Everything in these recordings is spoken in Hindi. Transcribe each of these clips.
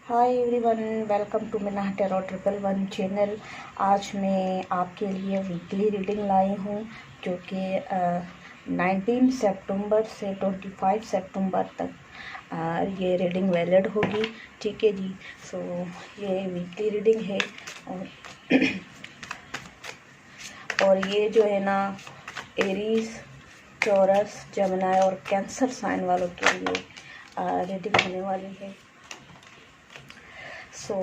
Hi everyone, welcome to Meena tarot 111 channel. आज मैं आपके लिए वीकली रीडिंग लाई हूँ जो कि 19 सितंबर से 25 सितंबर तक ये रीडिंग वैलिड होगी। ठीक है जी। सो ये वीकली रीडिंग है और ये जो है ना एरीज, टॉरस, जमनाई और कैंसर साइन वालों के लिए रीडिंग होने वाली है। सो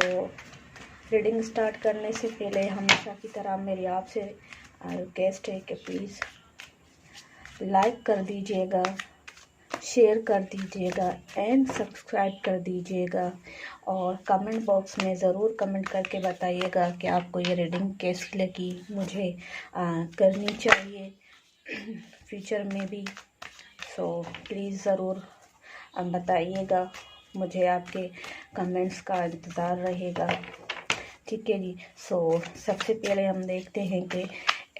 रीडिंग स्टार्ट करने से पहले हमेशा की तरह मेरी आपसे रिक्वेस्ट है कि प्लीज़ लाइक कर दीजिएगा, शेयर कर दीजिएगा एंड सब्सक्राइब कर दीजिएगा और कमेंट बॉक्स में ज़रूर कमेंट करके बताइएगा कि आपको ये रीडिंग कैसी लगी। मुझे करनी चाहिए फ्यूचर में भी। सो प्लीज़ ज़रूर बताइएगा, मुझे आपके कमेंट्स का इंतज़ार रहेगा। ठीक है जी। सो सबसे पहले हम देखते हैं कि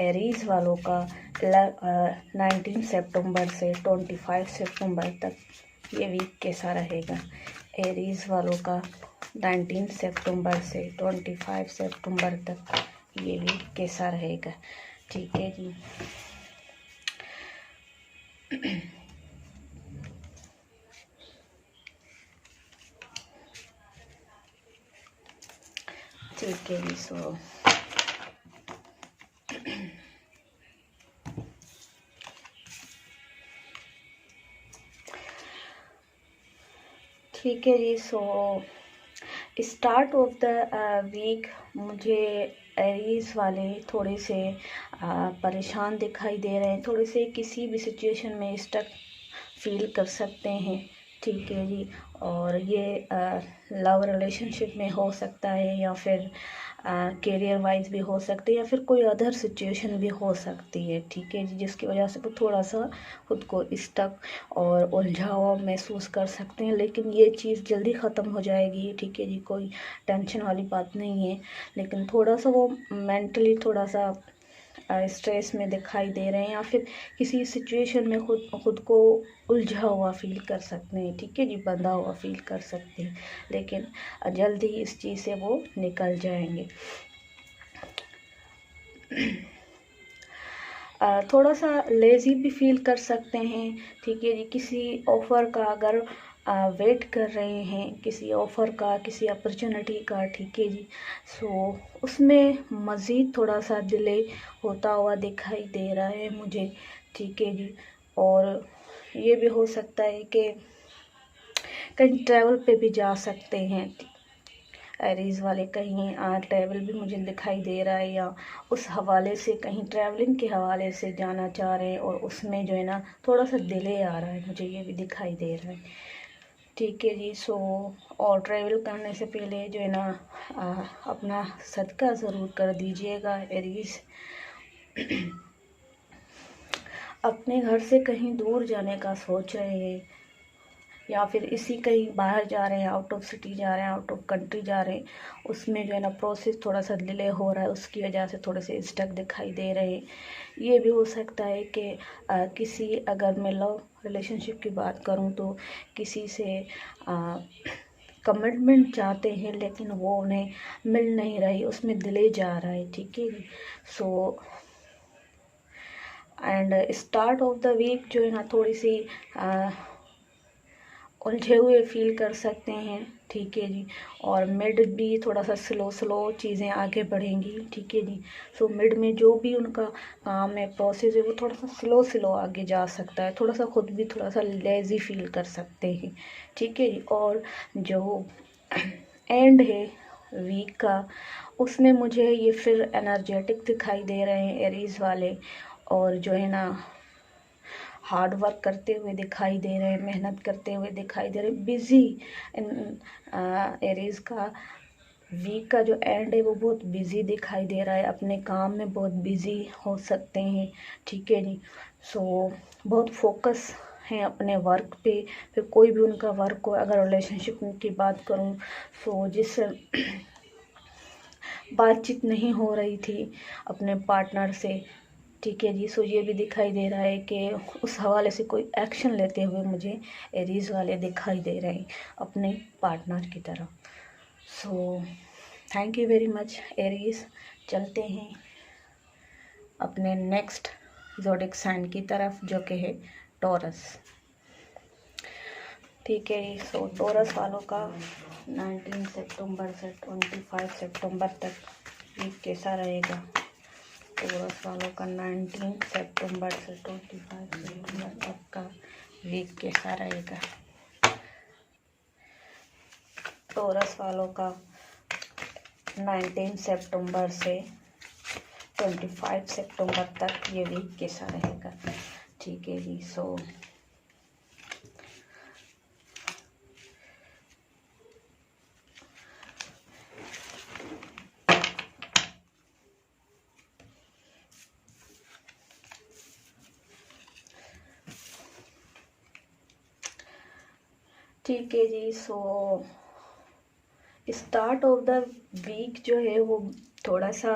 एरीज वालों का 19 सितंबर से 25 सितंबर तक ये वीक कैसा रहेगा। एरीज वालों का 19 सितंबर से 25 सितंबर तक ये वीक कैसा रहेगा। ठीक है जी। ठीक है जी। सो ठीक है जी। So start of the week मुझे एरीज वाले थोड़े से परेशान दिखाई दे रहे हैं, थोड़े से किसी भी सिचुएशन में स्टक फील कर सकते हैं। ठीक है जी। और ये लव रिलेशनशिप में हो सकता है या फिर करियर वाइज भी हो सकते हैं या फिर कोई अदर सिचुएशन भी हो सकती है। ठीक है जी। जिसकी वजह से वो थोड़ा सा खुद को स्टक और उलझा हुआ महसूस कर सकते हैं, लेकिन ये चीज़ जल्दी ख़त्म हो जाएगी। ठीक है जी। कोई टेंशन वाली बात नहीं है, लेकिन थोड़ा सा वो मेंटली थोड़ा सा स्ट्रेस में दिखाई दे रहे हैं या फिर किसी सिचुएशन में खुद को उलझा हुआ फील कर सकते हैं। ठीक है जी। बंधा हुआ फील कर सकते हैं, लेकिन जल्दी इस चीज़ से वो निकल जाएंगे। थोड़ा सा लेज़ी भी फील कर सकते हैं। ठीक है जी। किसी ऑफ़र का अगर वेट कर रहे हैं, किसी ऑफ़र का, किसी अपॉर्चुनिटी का। ठीक है जी। सो उसमें मज़ीद थोड़ा सा डिले होता हुआ दिखाई दे रहा है मुझे। ठीक है जी। और ये भी हो सकता है कि कहीं ट्रैवल पे भी जा सकते हैं एरीज वाले। कहीं ट्रैवल भी मुझे दिखाई दे रहा है या उस हवाले से कहीं ट्रैवलिंग के हवाले से जाना चाह रहे हैं और उसमें जो है ना थोड़ा सा डिले आ रहा है, मुझे ये भी दिखाई दे रहा है। ठीक है जी। सो और ट्रैवल करने से पहले जो है ना अपना सदका ज़रूर कर दीजिएगा एरीज। अपने घर से कहीं दूर जाने का सोच रहे हैं या फिर इसी कहीं बाहर जा रहे हैं, आउट ऑफ सिटी जा रहे हैं, आउट ऑफ कंट्री जा रहे हैं, उसमें जो है ना प्रोसेस थोड़ा सा डिले हो रहा है, उसकी वजह से थोड़े से स्टक दिखाई दे रहे हैं। ये भी हो सकता है कि किसी, अगर मैं लव रिलेशनशिप की बात करूं तो किसी से कमिटमेंट चाहते हैं लेकिन वो उन्हें मिल नहीं रही, उसमें डिले जा रहा है। ठीक है। So and start of the week जो है ना थोड़ी सी उलझे हुए फील कर सकते हैं। ठीक है जी। और मिड भी थोड़ा सा स्लो स्लो चीज़ें आगे बढ़ेंगी। ठीक है जी। सो मिड में जो भी उनका काम है, प्रोसेस है, वो थोड़ा सा स्लो स्लो आगे जा सकता है, थोड़ा सा खुद भी थोड़ा सा लेज़ी फील कर सकते हैं। ठीक है जी। और जो एंड है वीक का, उसमें मुझे ये फिर एनर्जेटिक दिखाई दे रहे हैं एरीज वाले, और जो है ना हार्ड वर्क करते हुए दिखाई दे रहे हैं, मेहनत करते हुए दिखाई दे रहे हैं, बिज़ी इन एरीज का वीक का जो एंड है वो बहुत बिज़ी दिखाई दे रहा है, अपने काम में बहुत बिज़ी हो सकते हैं। ठीक है जी। सो बहुत फोकस है अपने वर्क पे। फिर कोई भी उनका वर्क हो, अगर रिलेशनशिप की बात करूं सो जिस बातचीत नहीं हो रही थी अपने पार्टनर से। ठीक है जी। सो ये भी दिखाई दे रहा है कि उस हवाले से कोई एक्शन लेते हुए मुझे एरीज वाले दिखाई दे रहे हैं अपने पार्टनर की तरफ। सो thank you very much Aries. चलते हैं अपने नेक्स्ट ज़ोडिक साइन की तरफ, जो कि है टॉरस। ठीक है, सो टॉरस वालों का 19 सितंबर से 25 सितंबर तक वीक कैसा रहेगा। टॉरस वालों का 19 सितंबर से 25 सितंबर तक का वीक कैसा रहेगा। टॉरस वालों का 19 सितंबर से 25 सितंबर तक ये वीक कैसा रहेगा। ठीक है जी, सो ठीक है जी। So start of the week जो है वो थोड़ा सा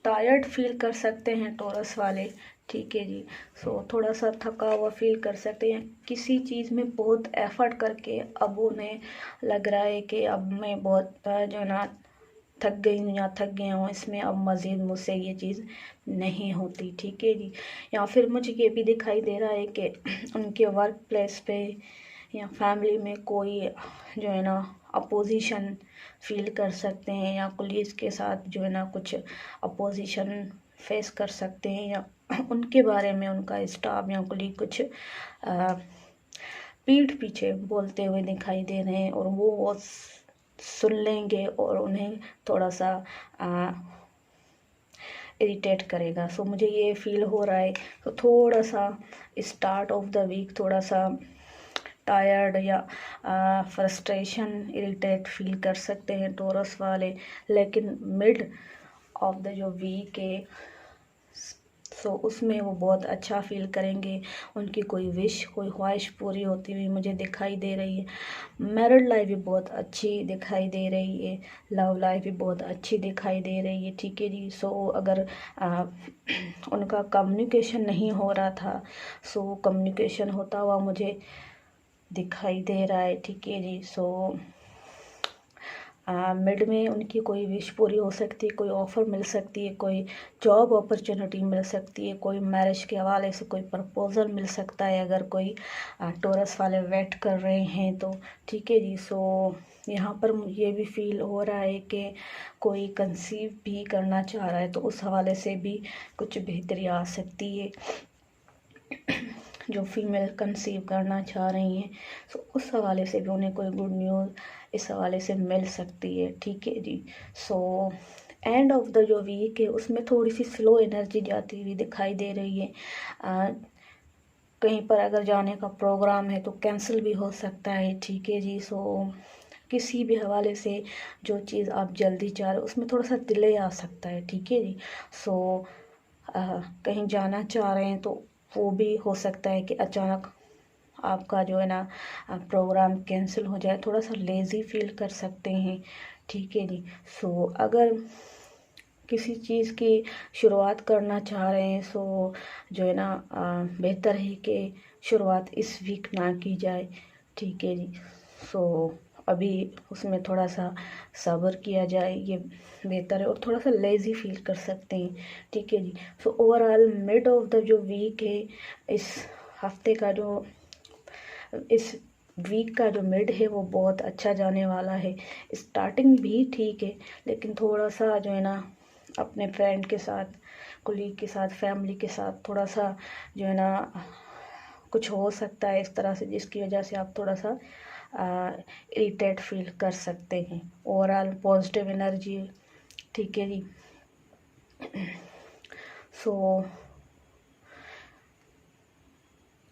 टायर्ड फील कर सकते हैं टॉरस वाले। ठीक है जी, सो थोड़ा सा थका हुआ फील कर सकते हैं। किसी चीज़ में बहुत एफर्ट करके अब उन्हें लग रहा है कि अब मैं बहुत जो है ना थक गई हूँ या थक गया हूँ, इसमें अब मज़ीद मुझसे ये चीज़ नहीं होती। ठीक है जी, या फिर मुझे ये भी दिखाई दे रहा है कि उनके वर्क प्लेस पे या फैमिली में कोई जो है ना अपोजिशन फील कर सकते हैं, या कोलीग्स के साथ जो है ना कुछ अपोजिशन फेस कर सकते हैं, या उनके बारे में उनका स्टाफ या कोलीग कुछ पीठ पीछे बोलते हुए दिखाई दे रहे हैं, और वो सुन लेंगे और उन्हें थोड़ा सा इरिटेट करेगा। सो मुझे ये फील हो रहा है। तो थोड़ा सा स्टार्ट ऑफ द वीक थोड़ा सा टायर्ड या फ्रस्ट्रेशन, इरिटेट फील कर सकते हैं टॉरस वाले, लेकिन मिड ऑफ द जो वीक है सो उसमें वो बहुत अच्छा फील करेंगे। उनकी कोई विश, कोई ख्वाहिश पूरी होती हुई मुझे दिखाई दे रही है। मैरिड लाइफ भी बहुत अच्छी दिखाई दे रही है, लव लाइफ भी बहुत अच्छी दिखाई दे रही है। ठीक है जी, सो अगर उनका कम्युनिकेशन नहीं हो रहा था, सो कम्युनिकेशन होता हुआ मुझे दिखाई दे रहा है। ठीक है जी, सो मिड में उनकी कोई विश पूरी हो सकती है, कोई ऑफ़र मिल सकती है, कोई जॉब अपॉर्चुनिटी मिल सकती है, कोई मैरिज के हवाले से कोई प्रपोज़ल मिल सकता है, अगर कोई टॉरस वाले वेट कर रहे हैं तो। ठीक है जी, सो यहाँ पर ये भी फील हो रहा है कि कोई कंसीव भी करना चाह रहा है, तो उस हवाले से भी कुछ बेहतरी आ सकती है। जो फीमेल कंसीव करना चाह रही हैं, सो उस हवाले से भी उन्हें कोई गुड न्यूज़ इस हवाले से मिल सकती है। ठीक है जी, सो एंड ऑफ द जो वीक है उसमें थोड़ी सी स्लो एनर्जी जाती हुई दिखाई दे रही है। कहीं पर अगर जाने का प्रोग्राम है तो कैंसिल भी हो सकता है। ठीक है जी, सो किसी भी हवाले से जो चीज़ आप जल्दी चाह रहे हो उसमें थोड़ा सा डिले आ सकता है। ठीक है जी, सो कहीं जाना चाह रहे हैं तो वो भी हो सकता है कि अचानक आपका जो है ना प्रोग्राम कैंसिल हो जाए, थोड़ा सा लेज़ी फील कर सकते हैं। ठीक है जी, सो अगर किसी चीज़ की शुरुआत करना चाह रहे हैं सो जो है ना बेहतर है कि शुरुआत इस वीक ना की जाए। ठीक है जी, सो अभी उसमें थोड़ा सा सब्र किया जाए, ये बेहतर है, और थोड़ा सा लेज़ी फील कर सकते हैं। ठीक है जी, so overall mid of the जो वीक है, इस हफ्ते का जो इस वीक का जो मिड है वो बहुत अच्छा जाने वाला है। स्टार्टिंग भी ठीक है, लेकिन थोड़ा सा जो है ना अपने फ्रेंड के साथ, कोलीग के साथ, फैमिली के साथ थोड़ा सा जो है ना कुछ हो सकता है इस तरह से, जिसकी वजह से आप थोड़ा सा इरिटेट फील कर सकते हैं। Overall positive energy. ठीक है जी, सो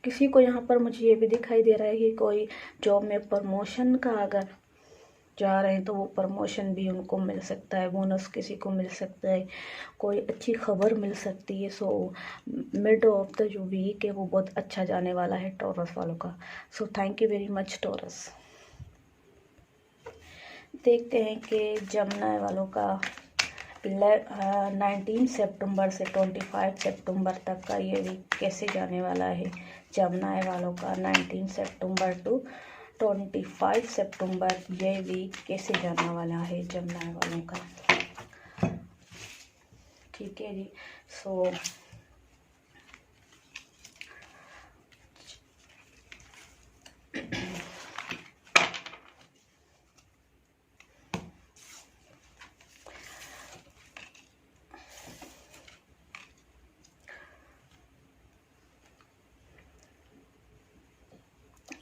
किसी को यहाँ पर मुझे ये भी दिखाई दे रहा है कि कोई जॉब में प्रमोशन का अगर जा रहे हैं तो वो प्रमोशन भी उनको मिल सकता है, बोनस किसी को मिल सकता है, कोई अच्छी खबर मिल सकती है। सो मिड ऑफ द जो वीक है वो बहुत अच्छा जाने वाला है टॉरस वालों का। सो thank you very much taurus. देखते हैं कि जमुना वालों का 19 सितंबर से 25 सितंबर तक का ये वीक कैसे जाने वाला है। जमुना वालों का 19 सितंबर टू 25 सितंबर ये वीक कैसे जाने वाला है जमुना वालों का। ठीक है जी। सो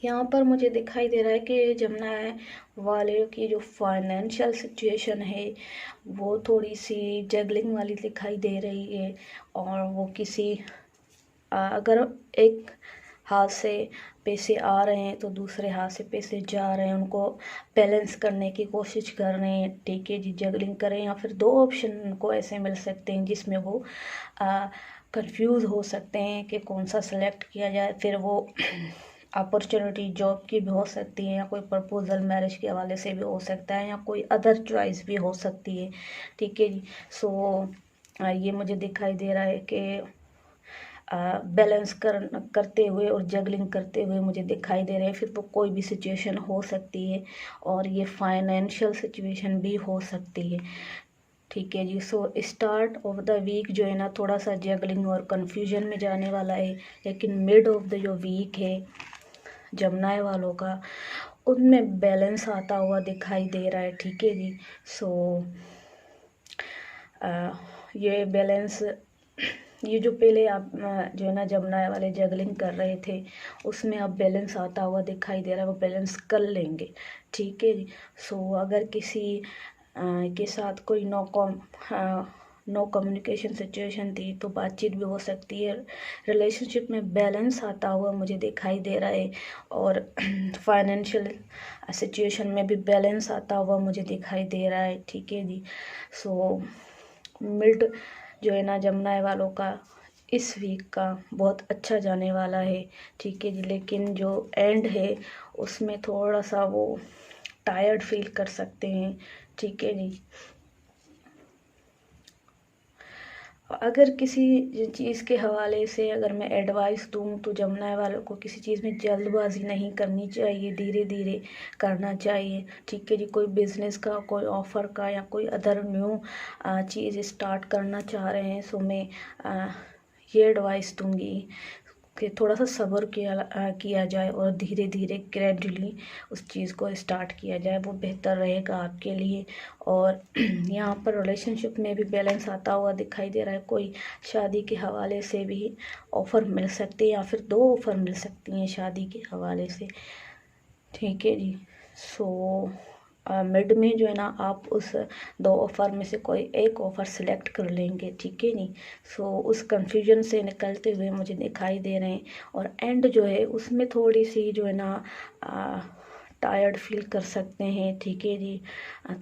यहाँ पर मुझे दिखाई दे रहा है कि जमुना वाले की जो फाइनेंशियल सिचुएशन है वो थोड़ी सी जगलिंग वाली दिखाई दे रही है, और वो किसी अगर एक हाथ से पैसे आ रहे हैं तो दूसरे हाथ से पैसे जा रहे हैं, उनको बैलेंस करने की कोशिश कर रहे हैं। ठीक है जी, जगलिंग करें, या फिर दो ऑप्शन उनको ऐसे मिल सकते हैं जिसमें वो कंफ्यूज हो सकते हैं कि कौन सा सिलेक्ट किया जाए। फिर वो अपॉर्चुनिटी जॉब की भी हो सकती है, या कोई प्रपोजल मैरिज के हवाले से भी हो सकता है, या कोई अदर चॉइस भी हो सकती है। ठीक है जी। सो ये मुझे दिखाई दे रहा है कि बैलेंस करते हुए और जगलिंग करते हुए मुझे दिखाई दे रहे हैं। फिर वो कोई भी सिचुएशन हो सकती है, और ये फाइनेंशियल सिचुएशन भी हो सकती है। ठीक है जी। So start of the week जो है ना थोड़ा सा जगलिंग और कंफ्यूजन में जाने वाला है, लेकिन मिड ऑफ द जो वीक है जमुना वालों का उनमें बैलेंस आता हुआ दिखाई दे रहा है। ठीक है जी। सो ये बैलेंस, ये जो पहले आप जो है ना जमुना वाले जगलिंग कर रहे थे उसमें अब बैलेंस आता हुआ दिखाई दे रहा है, वो बैलेंस कर लेंगे। ठीक है जी। सो अगर किसी के साथ कोई नो कम्युनिकेशन सिचुएशन थी तो बातचीत भी हो सकती है। रिलेशनशिप में बैलेंस आता हुआ मुझे दिखाई दे रहा है, और फाइनेंशियल सिचुएशन में भी बैलेंस आता हुआ मुझे दिखाई दे रहा है। ठीक है जी। सो मिड जो है ना जमुना वालों का इस वीक का बहुत अच्छा जाने वाला है। ठीक है जी। लेकिन जो एंड है उसमें थोड़ा सा वो टायर्ड फील कर सकते हैं। ठीक है जी। अगर किसी चीज़ के हवाले से अगर मैं एडवाइस दूँ तो जमुना वालों को किसी चीज़ में जल्दबाजी नहीं करनी चाहिए, धीरे धीरे करना चाहिए। ठीक है जी। कोई बिज़नेस का, कोई ऑफ़र का, या कोई अदर न्यू चीज़ स्टार्ट करना चाह रहे हैं, सो मैं ये एडवाइस दूँगी कि थोड़ा सा सब्र किया जाए और धीरे धीरे ग्रेजुअली उस चीज़ को स्टार्ट किया जाए, वो बेहतर रहेगा आपके लिए। और यहाँ पर रिलेशनशिप में भी बैलेंस आता हुआ दिखाई दे रहा है। कोई शादी के हवाले से भी ऑफ़र मिल सकती है, या फिर दो ऑफ़र मिल सकती हैं शादी के हवाले से। ठीक है जी। सो मिड में जो है ना आप उस दो ऑफ़र में से कोई एक ऑफ़र सिलेक्ट कर लेंगे। ठीक है नहीं। सो उस कंफ्यूजन से निकलते हुए मुझे दिखाई दे रहे हैं, और एंड जो है उसमें थोड़ी सी जो है ना टायर्ड फील कर सकते हैं। ठीक है जी।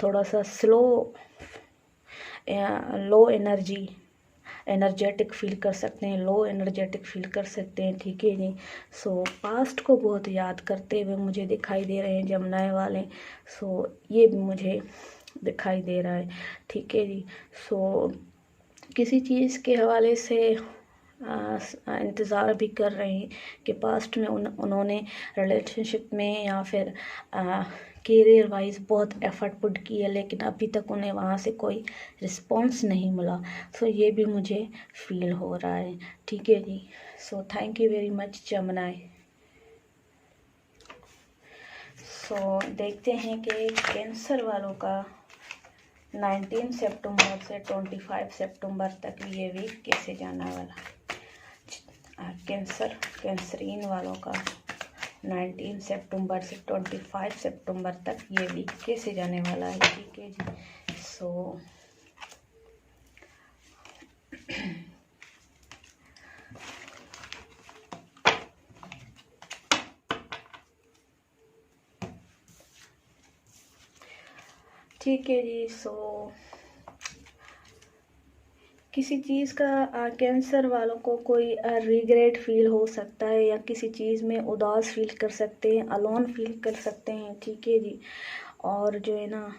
थोड़ा सा लो एनर्जेटिक फील कर सकते हैं, लो एनर्जेटिक फील कर सकते हैं। ठीक है जी। सो पास्ट को बहुत याद करते हुए मुझे दिखाई दे रहे हैं जमुना वाले। सो ये भी मुझे दिखाई दे रहा है। ठीक है जी। सो किसी चीज़ के हवाले से इंतज़ार भी कर रहे हैं कि पास्ट में उन्होंने रिलेशनशिप में या फिर करियर वाइज बहुत एफर्ट पुट की है, लेकिन अभी तक उन्हें वहाँ से कोई रिस्पॉन्स नहीं मिला। सो ये भी मुझे फील हो रहा है। ठीक है जी। So thank you very much Jamuna. So देखते हैं कि कैंसर वालों का 19 सितंबर से 25 सितंबर तक ये वीक कैसे जाना वाला। कैंसरीन वालों का 19 सितंबर से 25 सितंबर तक ये वीक कैसे जाने वाला है। ठीक है जी। सो ठीक है जी। सो किसी चीज़ का कैंसर वालों को कोई रिग्रेट फील हो सकता है, या किसी चीज़ में उदास फील कर सकते हैं, अलोन फील कर सकते हैं। ठीक है जी। और जो है ना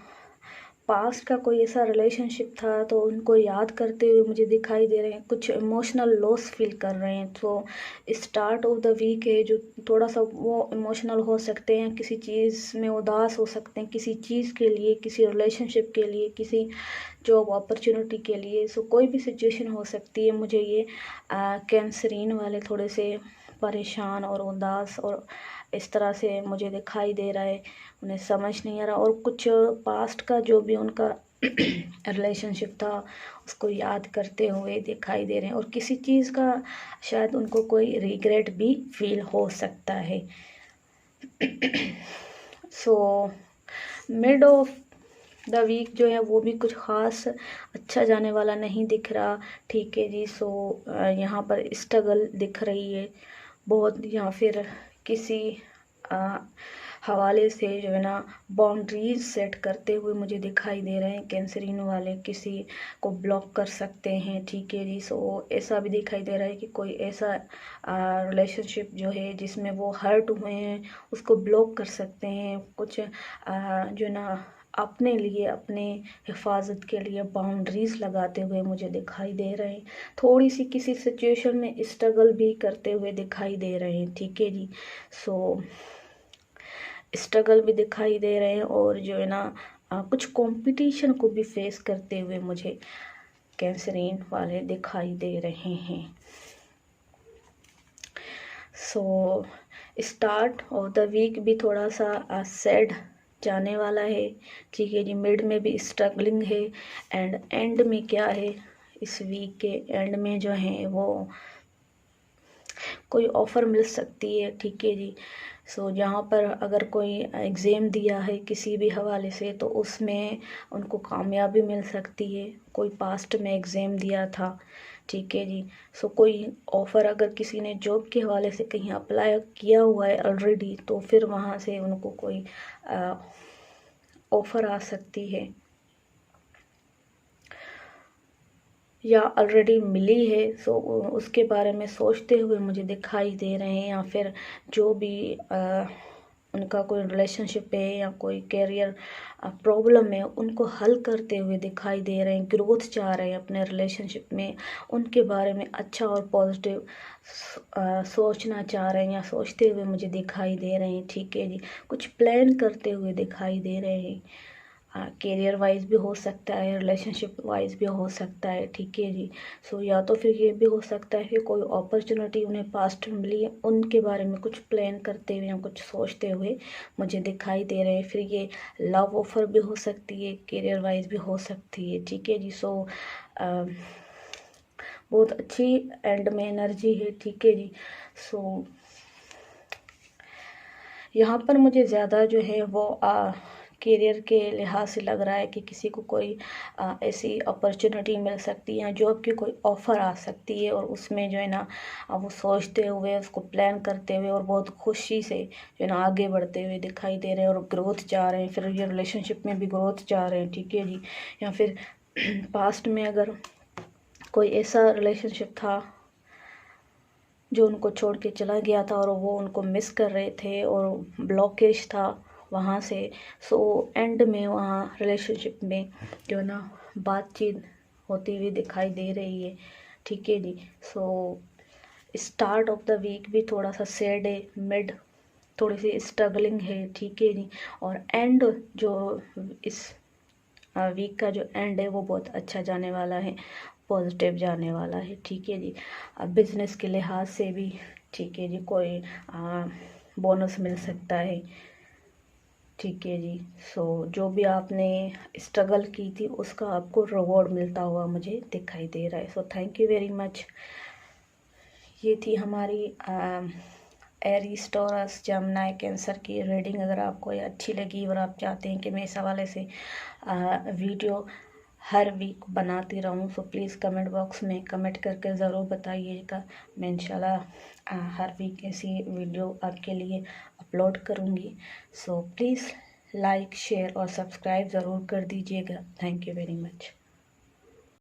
पास्ट का कोई ऐसा रिलेशनशिप था तो उनको याद करते हुए मुझे दिखाई दे रहे हैं, कुछ इमोशनल लॉस फील कर रहे हैं। तो स्टार्ट ऑफ द वीक है जो थोड़ा सा वो इमोशनल हो सकते हैं, किसी चीज़ में उदास हो सकते हैं, किसी चीज़ के लिए, किसी रिलेशनशिप के लिए, किसी जॉब अपॉर्चुनिटी के लिए। सो कोई भी सिचुएशन हो सकती है। मुझे ये कैंसरीन वाले थोड़े से परेशान और उदास और इस तरह से मुझे दिखाई दे रहा है, उन्हें समझ नहीं आ रहा, और कुछ पास्ट का जो भी उनका रिलेशनशिप था उसको याद करते हुए दिखाई दे रहे हैं, और किसी चीज़ का शायद उनको कोई रिग्रेट भी फील हो सकता है। So mid of the week जो है वो भी कुछ ख़ास अच्छा जाने वाला नहीं दिख रहा। ठीक है जी। सो यहाँ पर स्ट्रगल दिख रही है बहुत, या फिर किसी हवाले से जो है ना बाउंड्रीज सेट करते हुए मुझे दिखाई दे रहे हैं। कैंसरीन वाले किसी को ब्लॉक कर सकते हैं। ठीक है जी। सो ऐसा भी दिखाई दे रहा है कि कोई ऐसा रिलेशनशिप जो है जिसमें वो हर्ट हुए हैं उसको ब्लॉक कर सकते हैं। कुछ जो ना अपने लिए, अपने हिफाजत के लिए बाउंड्रीज लगाते हुए मुझे दिखाई दे रहे हैं। थोड़ी सी किसी सिचुएशन में स्ट्रगल भी करते हुए दिखाई दे रहे हैं। ठीक है जी। सो स्ट्रगल भी दिखाई दे रहे हैं, और जो है ना कुछ कंपटीशन को भी फेस करते हुए मुझे कैंसरीन वाले दिखाई दे रहे हैं। So start of the week भी थोड़ा सा सैड जाने वाला है। ठीक है जी। मिड में भी स्ट्रगलिंग है, एंड एंड में क्या है, इस वीक के एंड में जो है वो कोई ऑफ़र मिल सकती है। ठीक है जी। सो जहाँ पर अगर कोई एग्ज़ाम दिया है किसी भी हवाले से तो उसमें उनको कामयाबी मिल सकती है। कोई पास्ट में एग्ज़ाम दिया था। ठीक है जी। सो कोई ऑफ़र अगर किसी ने जॉब के हवाले से कहीं अप्लाई किया हुआ है ऑलरेडी, तो फिर वहाँ से उनको कोई ऑफ़र आ सकती है, या ऑलरेडी मिली है। सो उसके बारे में सोचते हुए मुझे दिखाई दे रहे हैं, या फिर जो भी उनका कोई रिलेशनशिप है या कोई कैरियर प्रॉब्लम है उनको हल करते हुए दिखाई दे रहे हैं। ग्रोथ चाह रहे हैं अपने रिलेशनशिप में, उनके बारे में अच्छा और पॉजिटिव सोचना चाह रहे हैं, या सोचते हुए मुझे दिखाई दे रहे हैं। ठीक है जी। कुछ प्लान करते हुए दिखाई दे रहे हैं। कैरियर वाइज भी हो सकता है, रिलेशनशिप वाइज भी हो सकता है। ठीक है जी। सो या तो फिर ये भी हो सकता है कि कोई अपॉर्चुनिटी उन्हें पास्ट में मिली है, उनके बारे में कुछ प्लान करते हुए या कुछ सोचते हुए मुझे दिखाई दे रहे हैं। फिर ये लव ऑफर भी हो सकती है, कैरियर वाइज भी हो सकती है। ठीक है जी। सो बहुत अच्छी एंड में एनर्जी है। ठीक है जी। सो यहाँ पर मुझे ज़्यादा जो है वो करियर के लिहाज से लग रहा है कि किसी को कोई ऐसी अपॉर्चुनिटी मिल सकती है, जॉब की कोई ऑफ़र आ सकती है, और उसमें जो है ना वो सोचते हुए, उसको प्लान करते हुए और बहुत खुशी से जो है ना आगे बढ़ते हुए दिखाई दे रहे हैं, और ग्रोथ चाह रहे हैं। फिर ये रिलेशनशिप में भी ग्रोथ चाह रहे हैं। ठीक है जी। या फिर पास्ट में अगर कोई ऐसा रिलेशनशिप था जो उनको छोड़ के चला गया था और वो उनको मिस कर रहे थे और ब्लॉकेज था वहाँ से, सो एंड में वहाँ रिलेशनशिप में जो ना बातचीत होती हुई दिखाई दे रही है। ठीक है जी। So start of the week भी थोड़ा सा सैड है, मिड थोड़ी सी स्ट्रगलिंग है। ठीक है जी। और एंड जो इस वीक का जो एंड है वो बहुत अच्छा जाने वाला है, पॉजिटिव जाने वाला है। ठीक है जी। बिजनेस के लिहाज से भी ठीक है जी, कोई बोनस मिल सकता है। ठीक है जी। सो जो भी आपने स्ट्रगल की थी उसका आपको रिवॉर्ड मिलता हुआ मुझे दिखाई दे रहा है। सो थैंक यू वेरी मच। ये थी हमारी एरीज, टॉरस, जमनाई, कैंसर की रीडिंग। अगर आपको ये अच्छी लगी और आप चाहते हैं कि मैं इस हवाले से वीडियो हर वीक बनाती रहूँ, सो प्लीज़ कमेंट बॉक्स में कमेंट करके ज़रूर बताइएगा। मैं इंशाल्लाह हर वीक ऐसी वीडियो आपके लिए अपलोड करूँगी। सो प्लीज़ लाइक, शेयर और सब्सक्राइब ज़रूर कर दीजिएगा। Thank you very much.